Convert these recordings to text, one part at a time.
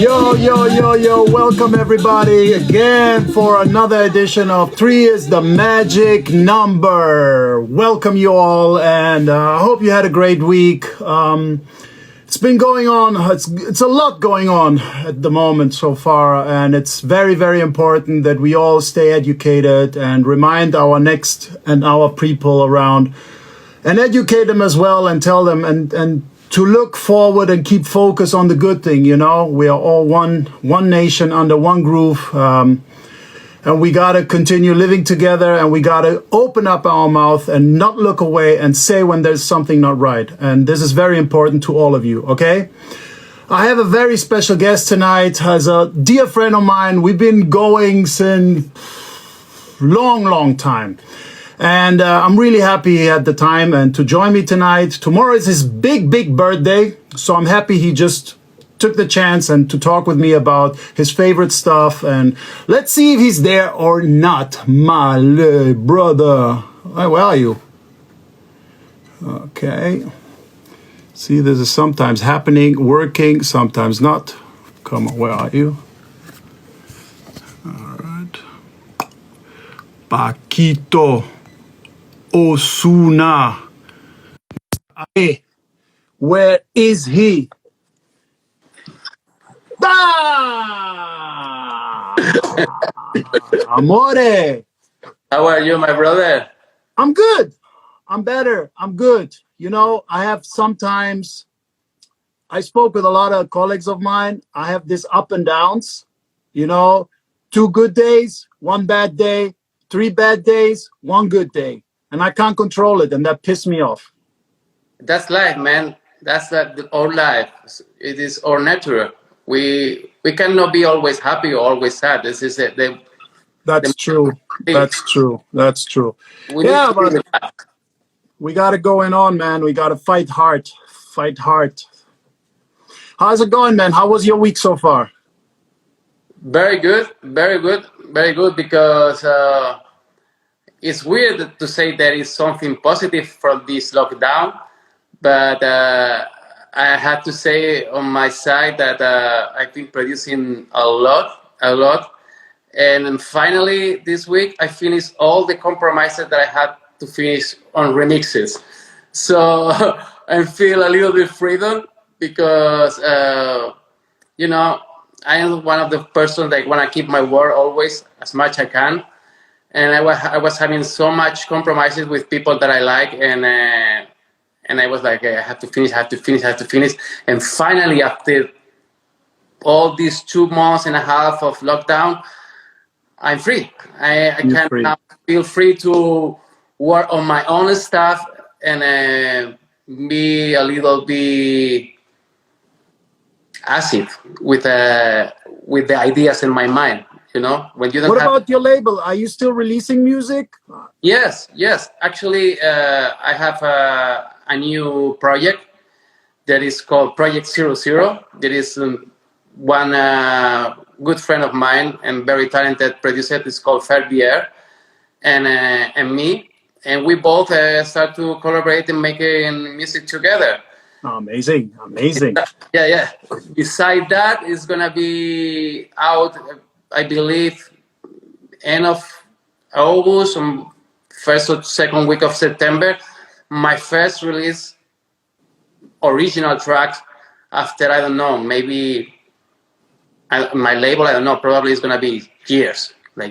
Yo, yo, yo, yo, welcome everybody again for another edition of 3 is the Magic Number. Welcome you all, and I hope you had a great week. It's been going on, it's a lot going on at the moment so far, and it's very, very important that we all stay educated and remind our next and our people around and educate them as well and tell them and to look forward and keep focus on the good thing. You know, we are all one nation under one roof, and we got to continue living together, and we got to open up our mouth and not look away and say when there's something not right. And this is very important to all of you, okay? I have a very special guest tonight, as a dear friend of mine. We've been going since long time. And I'm really happy he had the time and to join me tonight. Tomorrow is his big birthday, so I'm happy he just took the chance and to talk with me about his favorite stuff. And let's see if he's there or not, my little brother. Hey, where are you? Okay. See, this is sometimes happening, working, sometimes not. Come on, where are you? All right. Paquito Osuna. Hey, where is he? Ah! Amore. How are you, my brother? I'm good. I'm better. I'm good. You know, I spoke with a lot of colleagues of mine. I have this up and downs, you know, 2 good days, 1 bad day, 3 bad days, 1 good day. And I can't control it, and that pissed me off. That's life, man. That's our life. It is our nature. We cannot be always happy or always sad. This is it. That's true. That's true. Yeah, but we got it going on, man. We got to fight hard. Fight hard. How's it going, man? How was your week so far? Very good. Very good. Very good, because it's weird to say there is something positive from this lockdown, but I have to say on my side that I've been producing a lot, and finally this week I finished all the compromises that I had to finish on remixes. So I feel a little bit freedom, because you know, I am one of the persons that want to keep my word always as much I can. And I was having so much compromises with people that I like, and I was like, I have to finish. And finally, after all these 2 months and a half of lockdown, I'm free. I can now feel free to work on my own stuff and be a little bit acid with the ideas in my mind. You know, when you don't. What about your label? Are you still releasing music? Yes. Actually, I have a new project that is called Project 00. There is one good friend of mine and very talented producer. It's called Ferbier, and me, and we both start to collaborate and making music together. Oh, amazing. Yeah. Beside that, it's gonna be out, I believe, end of August, first or second week of September, my first release, original tracks. After, I don't know, maybe my label, I don't know, probably it's gonna be years. My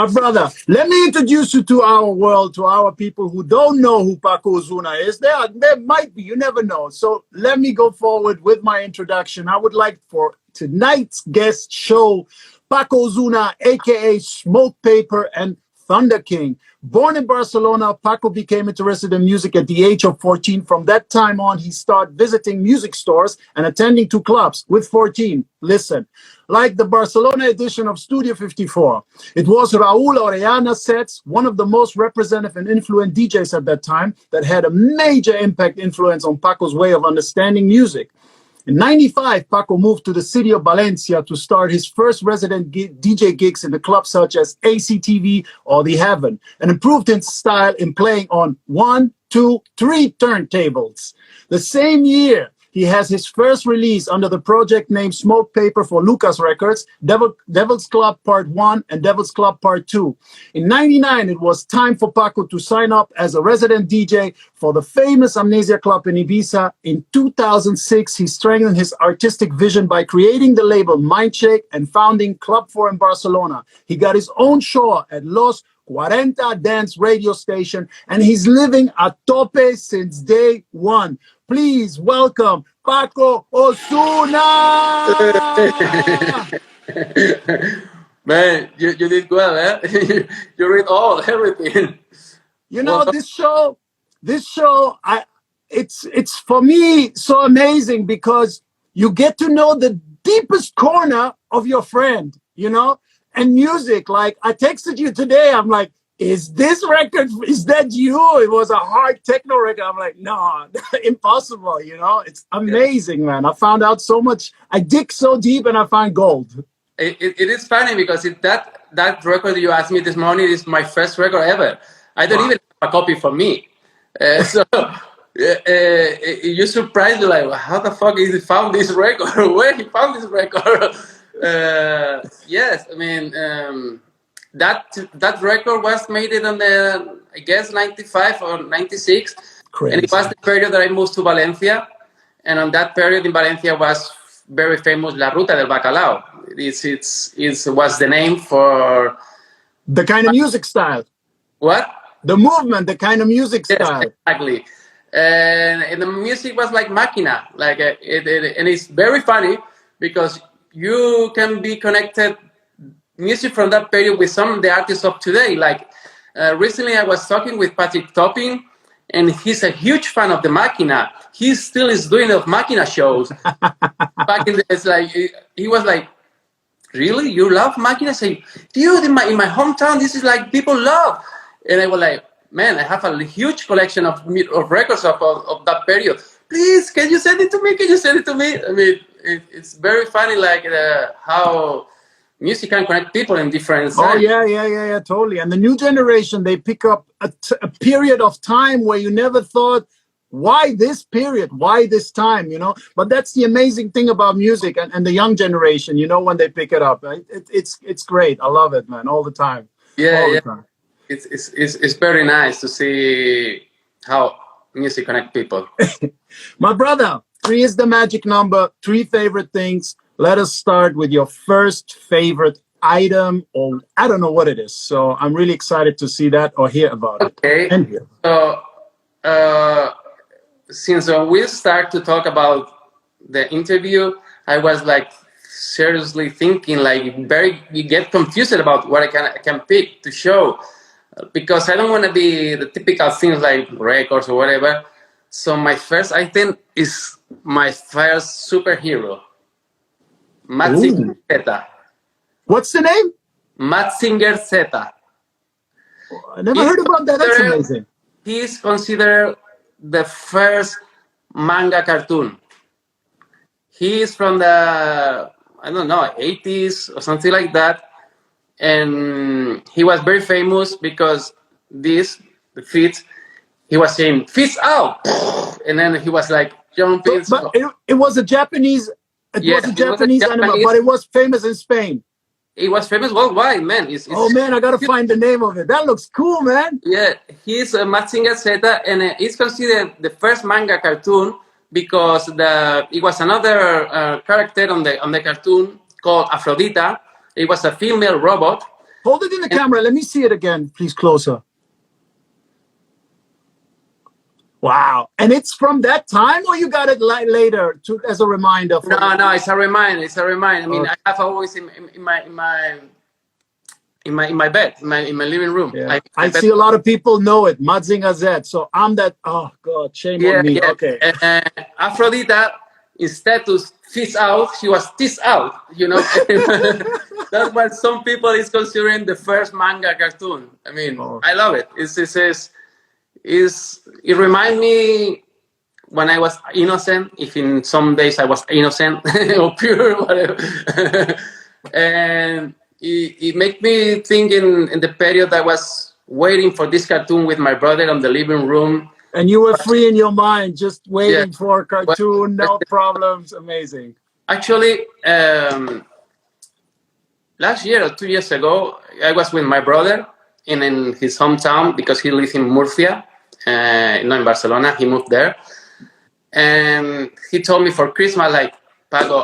brother, let me introduce you to our world, to our people who don't know who Paco Osuna is. There might be, you never know. So let me go forward with my introduction. I would like for tonight's guest show Paco Osuna, aka Smoke Paper and Thunder King. Born in Barcelona, Paco became interested in music at the age of 14. From that time on, he started visiting music stores and attending to clubs with 14. Listen, like the Barcelona edition of Studio 54. It was Raúl Orellana sets, one of the most representative and influential DJs at that time, that had a major influence on Paco's way of understanding music. In '95, Paco moved to the city of Valencia to start his first resident DJ gigs in the clubs such as ACTV or The Heaven, and improved his style in playing on 1, 2, 3 turntables. The same year, he has his first release under the project name Smoke Paper for Lucas Records, Devil's Club Part 1 and Devil's Club Part 2. In 99, it was time for Paco to sign up as a resident DJ for the famous Amnesia Club in Ibiza. In 2006, he strengthened his artistic vision by creating the label Mindshake and founding Club 4 in Barcelona. He got his own show at Los 40 Dance radio station, and he's living a tope since day one. Please welcome Paco Osuna! Man, you did well, eh? You read everything. You know, this show, it's for me so amazing because you get to know the deepest corner of your friend, you know, and music. Like, I texted you today, I'm like, is this record, is that you? It was a hard techno record. I'm like, no, impossible, you know. It's amazing, man. I found out so much. I dig so deep and I find gold. It is funny because that record you asked me this morning is my first record ever. I don't even have a copy for me. So you surprised me, like, how the fuck he found this record? Where he found this record? Yes, I mean, that record was made it on the, I guess, 95 or 96. Crazy. And it was the period that I moved to Valencia. And on that period in Valencia was very famous La Ruta del Bacalao. It was the name for... the kind of music style. What? The movement, the kind of music style. Yes, exactly. And the music was like Máquina. Like and it's very funny because you can be connected music from that period with some of the artists of today. Like recently I was talking with Patrick Topping, and he's a huge fan of the Máquina. He still is doing the Máquina shows. Back in the, it's like he was like, really, you love Máquina? I say, dude, in my hometown, this is like people love. And I was like, man, I have a huge collection of records of that period. Please, can you send it to me? Can you send it to me? I mean, it's very funny, like how music can connect people in different sides. Oh, yeah, totally. And the new generation, they pick up a period of time where you never thought, why this period? Why this time? You know, but that's the amazing thing about music and the young generation, you know, when they pick it up. It's great. I love it, man, all the time. Yeah, all the time. It's very nice to see how music connects people. My brother, 3 is the magic number. 3 favorite things. Let us start with your first favorite item, or I don't know what it is. So I'm really excited to see that or hear about it. Okay. And hear. So since we start to talk about the interview, I was like seriously thinking, like, you get confused about what I can pick to show, because I don't want to be the typical things like records or whatever. So my first item is my first superhero, Mazinger Z. What's the name? Mazinger Z. I never heard about that. That's amazing. He is considered the first manga cartoon. He is from the, I don't know, 80s or something like that. And he was very famous because the feet, he was saying, "Fish out!" And then he was like jumping. But it was a Japanese, was a Japanese anime, but it was famous in Spain. It was famous worldwide, man. Oh, man, I got to find the name of it. That looks cool, man. Yeah, he's Mazinger Z, and it's considered the first manga cartoon because it was another character on the cartoon called Aphrodita. It was a female robot. Hold it in the camera. Let me see it again, please, closer. Wow. And it's from that time, or you got it later as a reminder? No, it's a reminder. It's a reminder. I mean, I have always in my bed, in my living room. Yeah. I see a lot of people know it, Mazinger Z. So I'm that. Oh God, shame on me. Yeah. Okay. Aphrodita, instead to fish out, she was teased out. You know, that's what some people is considering the first manga cartoon. I mean, I love it. It reminds me when I was innocent. If in some days I was innocent or pure, whatever, and it made me think in the period I was waiting for this cartoon with my brother in the living room. And you were free in your mind, just Yeah. waiting for a Well, cartoon, no problems. Amazing. actually, last year or 2 years ago, I was with my brother in his hometown because he lives in Murcia, not in Barcelona. He moved there. And he told me for Christmas, like, Paco,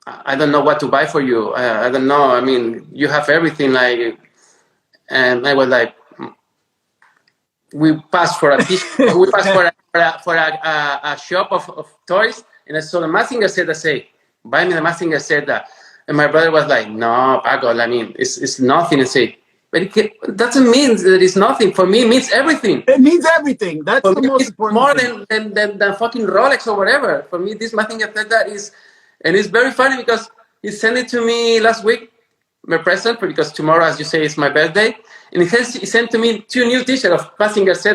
I don't know what to buy for you. I don't know. I mean, you have everything. Like, and I was like, we passed for a t-shirt. We passed for a shop of toys, and I saw the Mazinger Z. I say, buy me the Mazinger Z. And my brother was like, no, Paco. I mean, it's nothing. I say, but it doesn't mean that it's nothing. For me, it means everything. It means everything. That's For the me, most it's important more thing. than fucking Rolex or whatever. For me, this Mazinger Z is, and it's very funny because he sent it to me last week, my present, because tomorrow, as you say, is my birthday. And he sent to me 2 new t-shirts of Mazinger Z.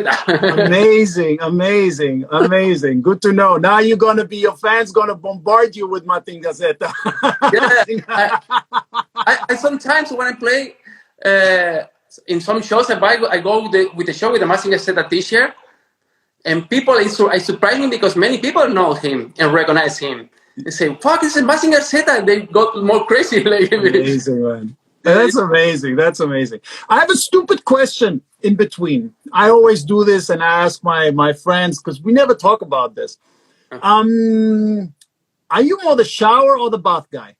Amazing, amazing, amazing. Good to know. Now you're gonna be your fans gonna bombard you with Martin Gazeta. Yeah, I sometimes when I play in some shows, I go with the show with the Mazinger Z t-shirt, and people, I surprise me because many people know him and recognize him. They say, "Fuck, it's a Mazinger Z." They got more crazy. Like, Amazing, man. yeah, That's amazing. That's amazing. I have a stupid question in between. I always do this and I ask my friends because we never talk about this. Are you more the shower or the bath guy?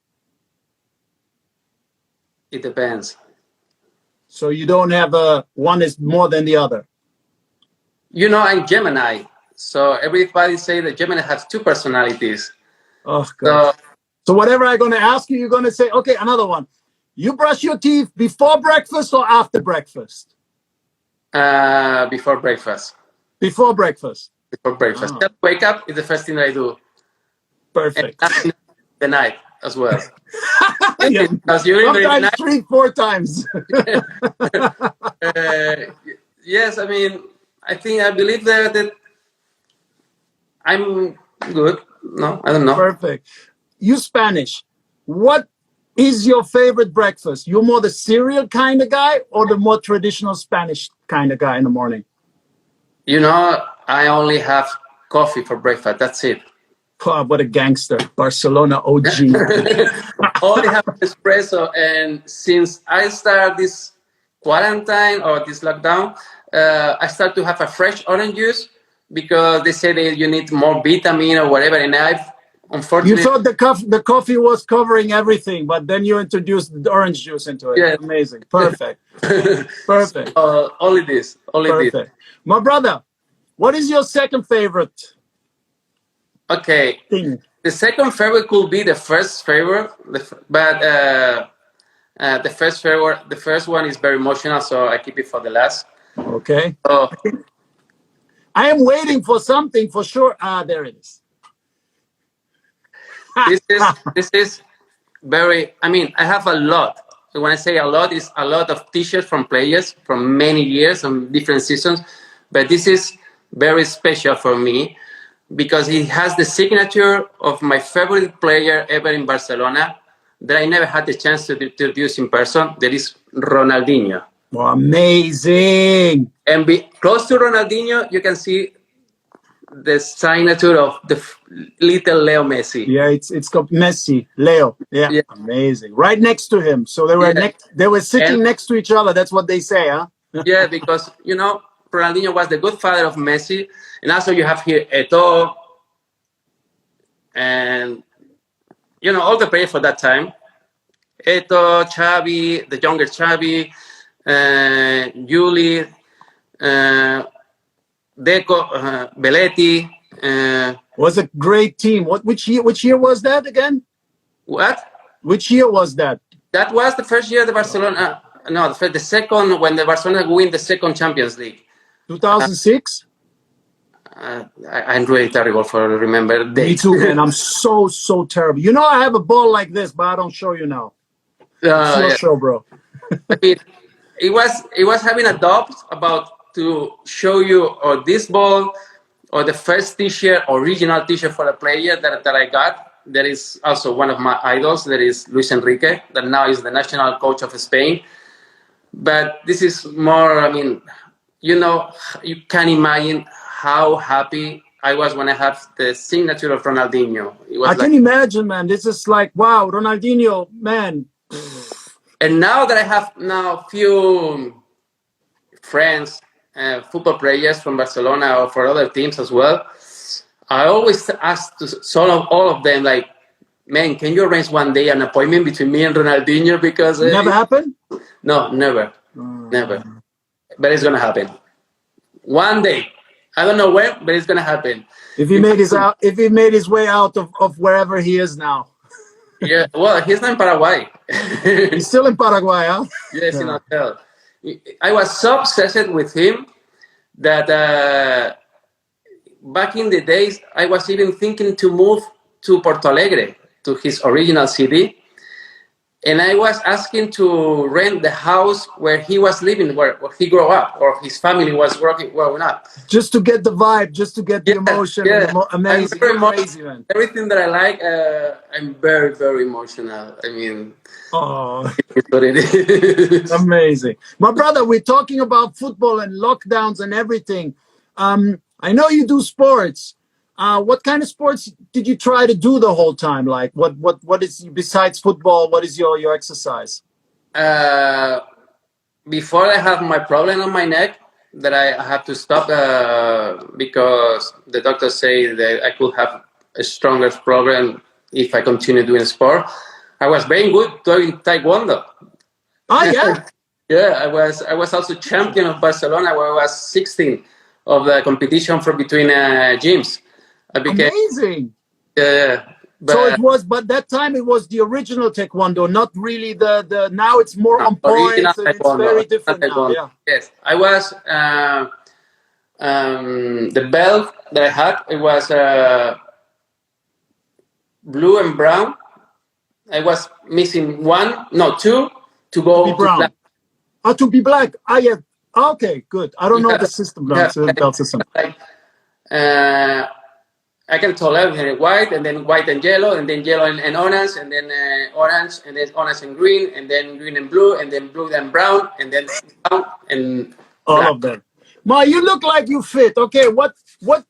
it depends. So you don't have one is more than the other. You know, I'm Gemini, so everybody say that Gemini has two personalities. Oh God. So So whatever I'm gonna ask you, you're gonna say, okay, another one. You brush your teeth before breakfast or after breakfast? before breakfast. Before breakfast. Before breakfast. Oh, Just wake up is the first thing I do, and perfect. that's in the night as well. Yeah. Because you're in the Sometimes night. 3-4 times. Yes, I mean, I believe that I'm good. No, I don't know. Perfect. You Spanish. What is your favorite breakfast? You're more the cereal kind of guy or the more traditional Spanish kind of guy in the morning? You know, I only have coffee for breakfast. That's it. Oh, what a gangster. Barcelona OG. Only have espresso. And since I started this quarantine or this lockdown, I start to have a fresh orange juice because they say that you need more vitamin or whatever. And I've You unfortunately, thought the coffee was covering everything, but then you introduced the orange juice into it. yeah. Amazing. Perfect. Perfect. Only this. Perfect. My brother, what is your second favorite Okay. thing? The second favorite could be the first favorite, but the first one is very emotional, so I keep it for the last. Okay. So I am waiting for something for sure. Ah, there it is. this is very. I mean, I have a lot. So when I say a lot, it's a lot of T-shirts from players from many years and different seasons. But this is very special for me because it has the signature of my favorite player ever in Barcelona that I never had the chance to introduce in person. That is Ronaldinho. Oh, amazing. And close to Ronaldinho, you can see the signature of the little Leo Messi. Yeah, it's called Messi, Leo. Yeah, Yeah, amazing. Right next to him. So yeah, they were sitting and next to each other. That's what they say, huh? yeah, because Ronaldinho was the good father of Messi, and also you have here Eto'o, and all the players for that time. Eto'o, Xavi, the younger Xavi, Juli, Deco, Belletti. Was a great team. Which year was that again? What? Which year was that? That was the first year the Barcelona. No, the second when the Barcelona win the second Champions League. 2006? I'm really terrible for remember dates. Me too, man. I'm so terrible. I have a ball like this, but I don't show you now. It's your show, bro. It was having a doubt about to show you or this ball or the first T-shirt, original T-shirt for a player that I got. That is also one of my idols. That is Luis Enrique, that now is the national coach of Spain. But this is more. I mean, you can imagine how happy I was when I have the signature of Ronaldinho. It was I can imagine, man. This is like, wow, Ronaldinho, man. And now that I have few friends, football players from Barcelona or for other teams as well, I always ask to all of them, like, man, can you arrange one day an appointment between me and Ronaldinho? Because Never happened? No, never, never. But it's gonna happen one day. I don't know when, but it's gonna happen. If he made his way out of wherever he is now. Yeah, well, he's not in Paraguay. He's still in Paraguay, huh? Yes, in hotel. I was so obsessed with him that back in the days, I was even thinking to move to Porto Alegre, to his original city. And I was asking to rent the house where he was living, where he grew up, or his family was growing up. Just to get the vibe, just to get the emotion. Yeah. Amazing. Crazy, man. Everything that I like, I'm very, very emotional. I mean, it's what it is. Amazing. My brother, we're talking about football and lockdowns and everything. I know you do sports. What kind of sports did you try to do the whole time? Like, what is, besides football, what is your exercise? Before I have my problem on my neck that I have to stop because the doctors say that I could have a stronger problem if I continue doing sport. I was very good doing taekwondo. Oh yeah. Yeah, I was also champion of Barcelona where I was 16 of the competition from between gyms. Amazing. Yeah. So it was, but that time it was the original taekwondo, not really the now it's more on point. It's very different now. Yeah. Yes, I was the belt that I had. It was blue and brown. I was missing two to go to be brown. Black. Oh, to be black. Yeah. Okay, good. I don't know the system. Belt system. I can tell everything white, and then white and yellow, and then yellow and orange, and then orange, and then orange and green, and then green and blue, and then blue and brown, and then brown and all of them. Ma, you look like you fit. Okay, what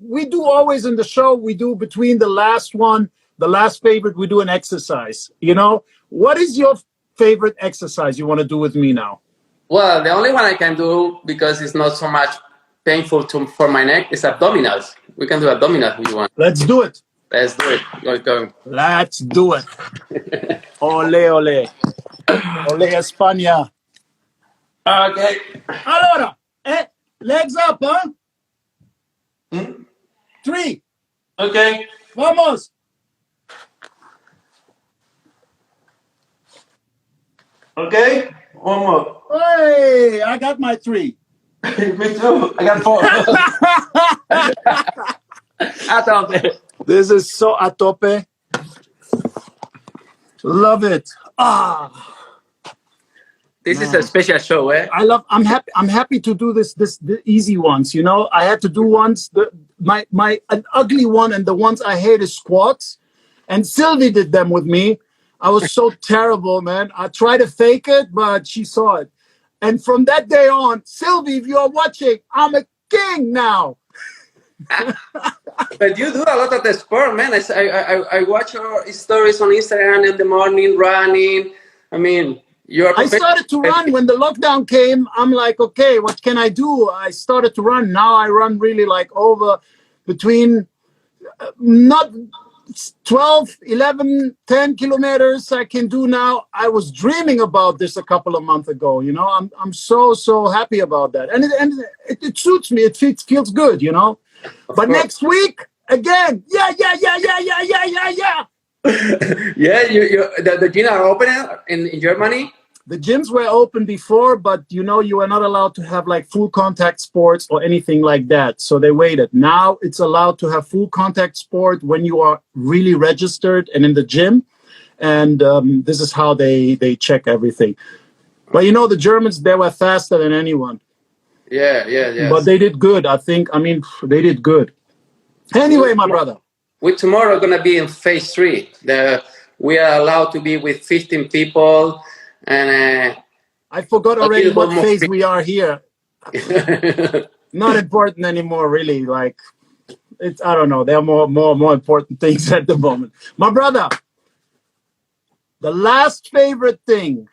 we do always in the show, we do between the last favorite, we do an exercise. You know, what is your favorite exercise you want to do with me now? Well, the only one I can do, because it's not so much painful for my neck, is abdominals. We can do abdominals if you want. Let's do it. Let's do it. Go. Let's do it. Ole, ole. Ole, España. Okay. Allora, legs up, huh? 3. Okay. Vamos. Okay. One more. Hey, I got my 3. Me too. I got 4. This is so a tope. Love it. This is a special show, eh? I'm happy to do the easy ones. You know, I had to do ones. An ugly one, and the ones I hate is squats. And Sylvie did them with me. I was so terrible, man. I tried to fake it, but she saw it. And from that day on, Sylvie, if you are watching, I'm a king now. But you do a lot of the sport, man. I watch your stories on Instagram in the morning, running. I mean, I started to run when the lockdown came. I'm like, okay, what can I do? I started to run. Now I run really like between not 12, 11, 10 kilometers I can do now. I was dreaming about this a couple of months ago. You know, I'm so happy about that. And it suits me. It feels good, you know. But next week, again, yeah. Yeah, the gyms are open in Germany. The gyms were open before, but you know, you are not allowed to have like full contact sports or anything like that. So they waited. Now it's allowed to have full contact sport when you are really registered and in the gym. And this is how they check everything. But you know, the Germans, they were faster than anyone. Yeah. But they did good. They did good. Anyway, my brother. We tomorrow going to be in phase 3. We are allowed to be with 15 people. And I forgot already what phase we are here. not important anymore, really. Like, it's, I don't know. There are more important things at the moment. My brother, the last favorite thing.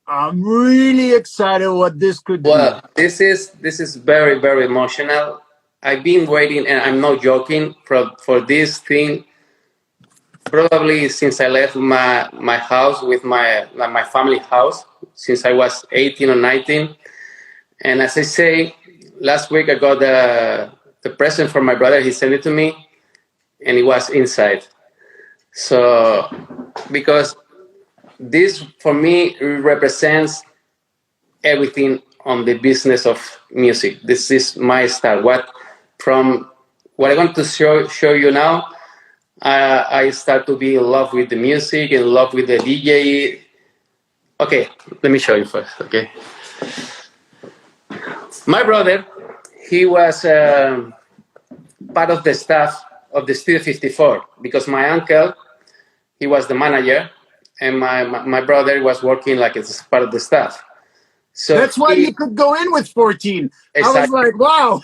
I'm really excited what this could be. Well, this is very very emotional. I've been waiting, and I'm not joking, for this thing probably since I left my house with my family house, since I was 18 or 19. And as I say, last week I got the present from my brother. He sent it to me, and it was inside. So because this for me represents everything on the business of music. This is my style. From what I want to show you now, I start to be in love with the music, in love with the DJ. Okay, let me show you first. Okay, my brother, he was part of the staff of the Studio 54 because my uncle, he was the manager, and my brother was working like as part of the staff. So that's why you could go in with 14. Exactly, I was like, wow.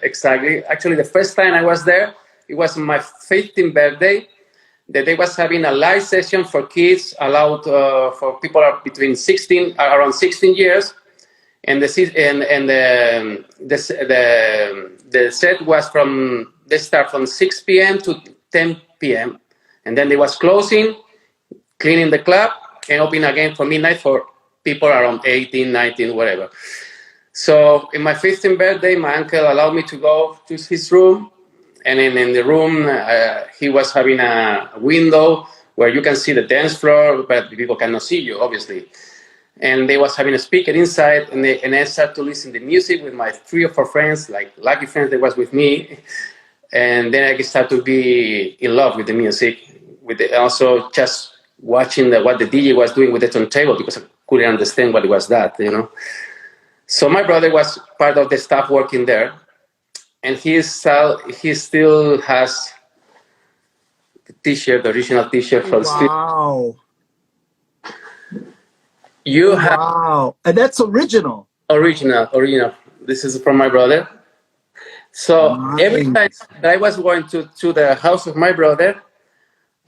Exactly. Actually, the first time I was there, it was my 15th birthday. That they was having a live session for kids, allowed for people between around 16 years, and the set was they start from 6 p.m. to 10 p.m. and then they was closing, cleaning the club, and opening again for midnight for people around 18, 19, whatever. So in my 15th birthday, my uncle allowed me to go to his room. And in the room, he was having a window where you can see the dance floor, but people cannot see you, obviously. And they was having a speaker inside, and I started to listen to music with my 3 or 4 friends, like lucky friends that was with me. And then I started to be in love with the music, also just watching what the DJ was doing with the turntable, because I couldn't understand what it was that, So my brother was part of the staff working there. And he still has the T-shirt, the original T-shirt from Wow. You have wow, and that's original. Original. This is from my brother. So every time that I was going to the house of my brother,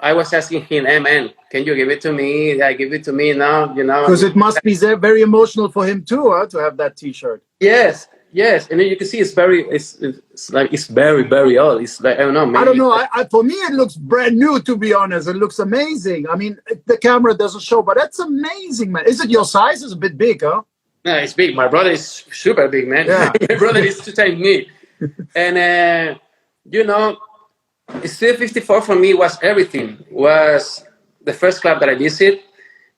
I was asking him, "Hey man, can you give it to me? Give it to me now, Because it must be very emotional for him too, to have that T-shirt. Yes, and then you can see it's very very old. It's like I don't know. Maybe, I don't know. For me, it looks brand new. To be honest, it looks amazing. I mean, the camera doesn't show, but that's amazing, man. Is it your size? It's a bit big, huh? No, it's big. My brother is super big, man. Yeah. My brother is 2 times me, and Studio 54 for me was everything. Was the first club that I visited.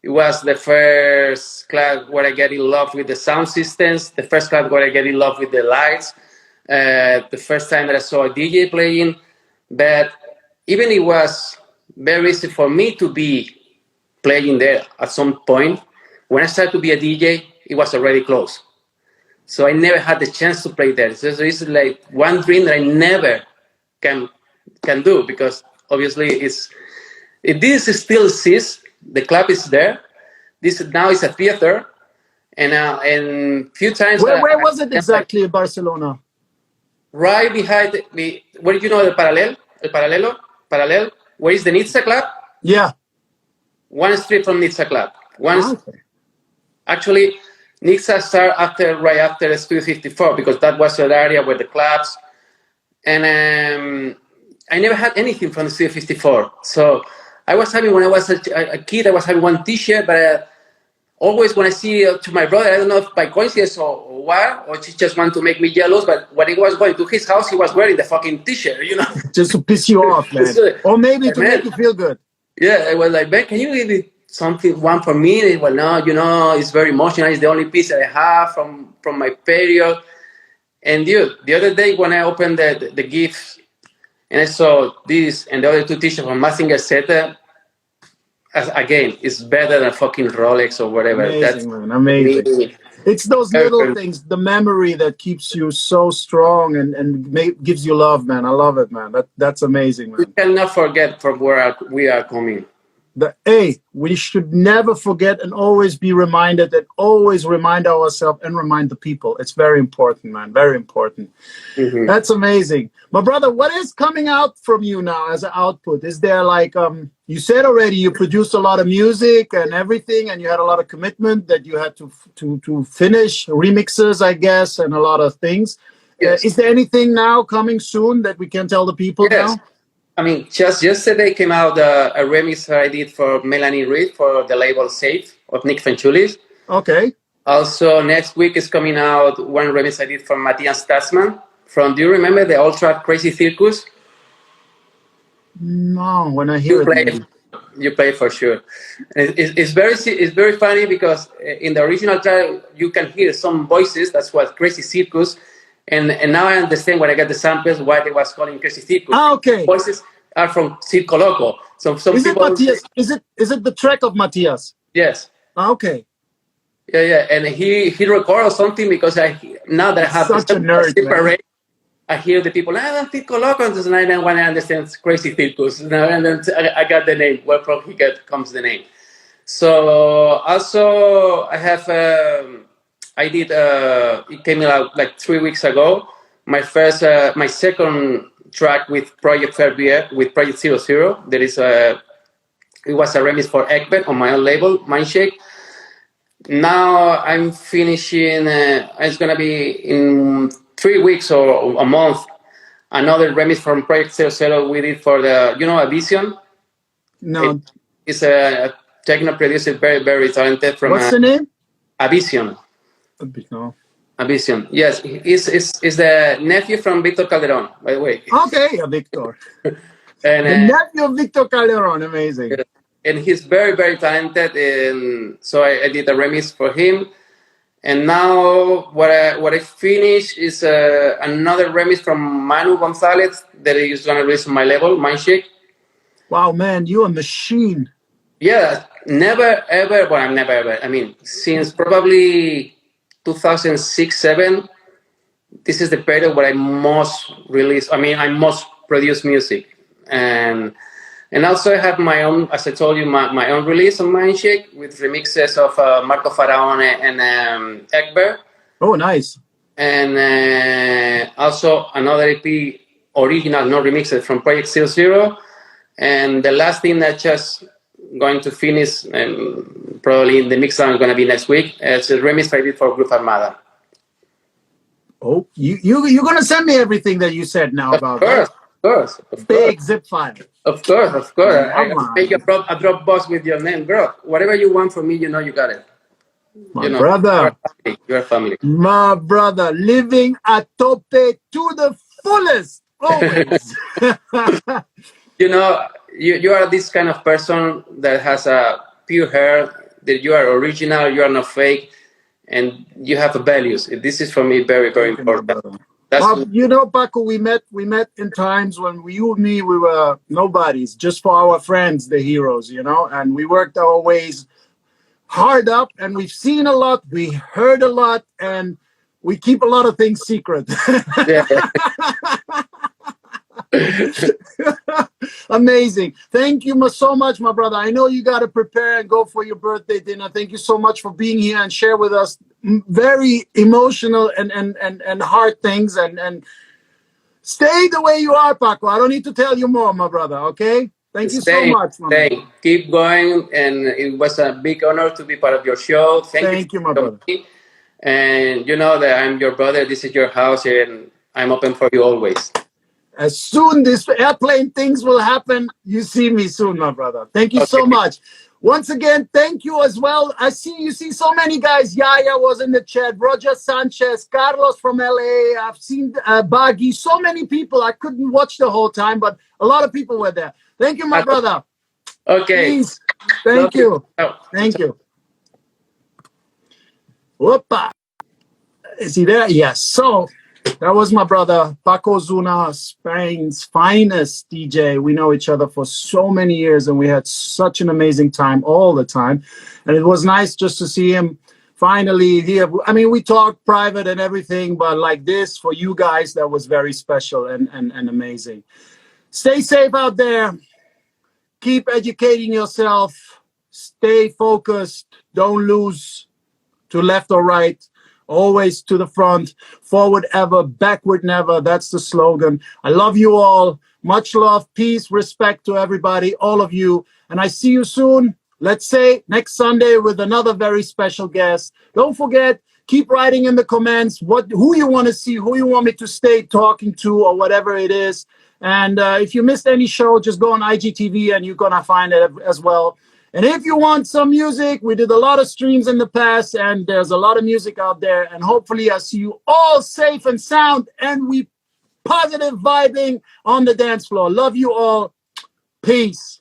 It was the first club where I get in love with the sound systems, the first club where I get in love with the lights, the first time that I saw a DJ playing. But even it was very easy for me to be playing there at some point. When I started to be a DJ, it was already closed. So I never had the chance to play there. So it's like one dream that I never can do, because obviously this still exists. The club is there. This now is a theater, and few times. Where was it exactly in Barcelona? Right behind where you know the Parallel. Where is the Nizza Club? Yeah. One street from Nizza Club. Okay. Actually, Nizza started right after Studio 54, because that was an area where the clubs, and I never had anything from the Studio 54. So I was having, when I was a kid, I was having one T-shirt, but always when I see to my brother, I don't know if by coincidence or what, or she just want to make me jealous, but when he was going to his house, he was wearing the fucking T-shirt, Just to piss you off, man. Or maybe to make you feel good. Yeah, I was like, man, can you give me one for me? Well, no, it's very emotional. It's the only piece that I have from my period. And dude, the other day when I opened the gift, and I saw this and the other 2 T-shirts from Mazinger Z, again, it's better than fucking Rolex or whatever. Amazing, man. Amazing. It's those little things, the memory that keeps you so strong and gives you love, man. I love it, man. That's amazing, man. We cannot forget from where we are coming. We should never forget and always be reminded, and always remind ourselves and remind the people. It's very important, man. Very important. Mhm. That's amazing. My brother, what is coming out from you now as an output? Is there like, you said already you produced a lot of music and everything, and you had a lot of commitment that you had to finish remixes, I guess, and a lot of things. Yes. Is there anything now coming soon that we can tell the people Yes. now? I mean, just yesterday came out a remix I did for Melanie Reed for the label Safe of Nick Fanchulis. Okay. Also, next week is coming out one remix I did from Matthias Stassman from, do you remember the Ultra Crazy Circus? No, when I hear You play for sure. It's very funny because in the original track you can hear some voices. That's what Crazy Circus, and now I understand when I got the samples why they was calling Crazy Circus. Okay. Voices are from Circo Loco. So some Is it people Matthias? Is it the track of Matthias? Yes. Okay. Yeah, and he recorded something because now that I have such a nerd, man. I hear the people, Circo Loco, and then when I understand Crazy Circus, and then I got the name, where from comes the name. So also I have, I did, it came out like 3 weeks ago, my second track with Project Fairbeer, with Project 00. There is it was a remix for Egbert on my own label, Mindshake. Now I'm finishing, it's going to be in 3 weeks or a month, another remix from Project 00 we did for the, Avision? No. It's a techno producer, very, very talented from... What's the name? Avision. No. Avision, yes. He's the nephew from Victor Calderon, by the way. Okay, Victor. And, the nephew of Victor Calderon, amazing. And he's very, very talented, and so I did a remix for him. And now what I finished is another remix from Manu Gonzalez that is going to release on my label, Mindshake. Wow, man, you're a machine. Yeah, never ever. Well, I'm never ever. I mean, since probably 2006-7, this is the period where I most release. I mean, I most produce music, and also I have my own, as I told you, my own release on Mindshake with remixes of Marco Faraone and Egbert. Oh, nice. And also another EP, original, no remixes, from Project 00. And the last thing that just going to finish, and probably in the mix down is going to be next week, it's a remix I did for Group Armada. Oh, you're going to send me everything that you said now about that. Of Big zip file. Of course. I make a Dropbox with your name, girl. Whatever you want from me, you got it. My brother. You're family. My brother, living a tope to the fullest, always. You are this kind of person that has a pure hair, that you are original, you are not fake, and you have values. This is for me very, very important. Paco, we met in times when you and me, we were nobodies, just for our friends, the heroes, and we worked our ways hard up, and we've seen a lot, we heard a lot, and we keep a lot of things secret. Amazing. Thank you so much, my brother. I know you got to prepare and go for your birthday dinner. Thank you so much for being here and share with us very emotional and hard things, and stay the way you are, Paco. I don't need to tell you more, my brother. Okay. Thank you so much. Keep going, and it was a big honor to be part of your show. Thank you, my brother. And you know that I'm your brother. This is your house, and I'm open for you always. As soon this airplane things will happen, you see me soon, my brother. Thank you so much. Once again, thank you as well. You see so many guys. Yaya was in the chat. Roger Sanchez, Carlos from LA. I've seen Baggy. So many people. I couldn't watch the whole time, but a lot of people were there. Thank you, my brother. Okay. Please. Thank you. Thank you. Whoopa. Is he there? Yes. So that was my brother, Paco Osuna, Spain's finest DJ. We know each other for so many years, and we had such an amazing time all the time. And it was nice just to see him finally here. I mean, we talked private and everything, but like this for you guys, that was very special and amazing. Stay safe out there. Keep educating yourself. Stay focused. Don't lose to left or right, always to the front, forward ever, backward never. That's the slogan. I love you all. Much love, peace, respect to everybody, all of you. And I see you soon. Let's say next Sunday with another very special guest. Don't forget, keep writing in the comments who you want to see, who you want me to stay talking to, or whatever it is. And if you missed any show, just go on IGTV and you're going to find it as well. And if you want some music, we did a lot of streams in the past, and there's a lot of music out there. And hopefully I see you all safe and sound, and we positive vibing on the dance floor. Love you all. Peace.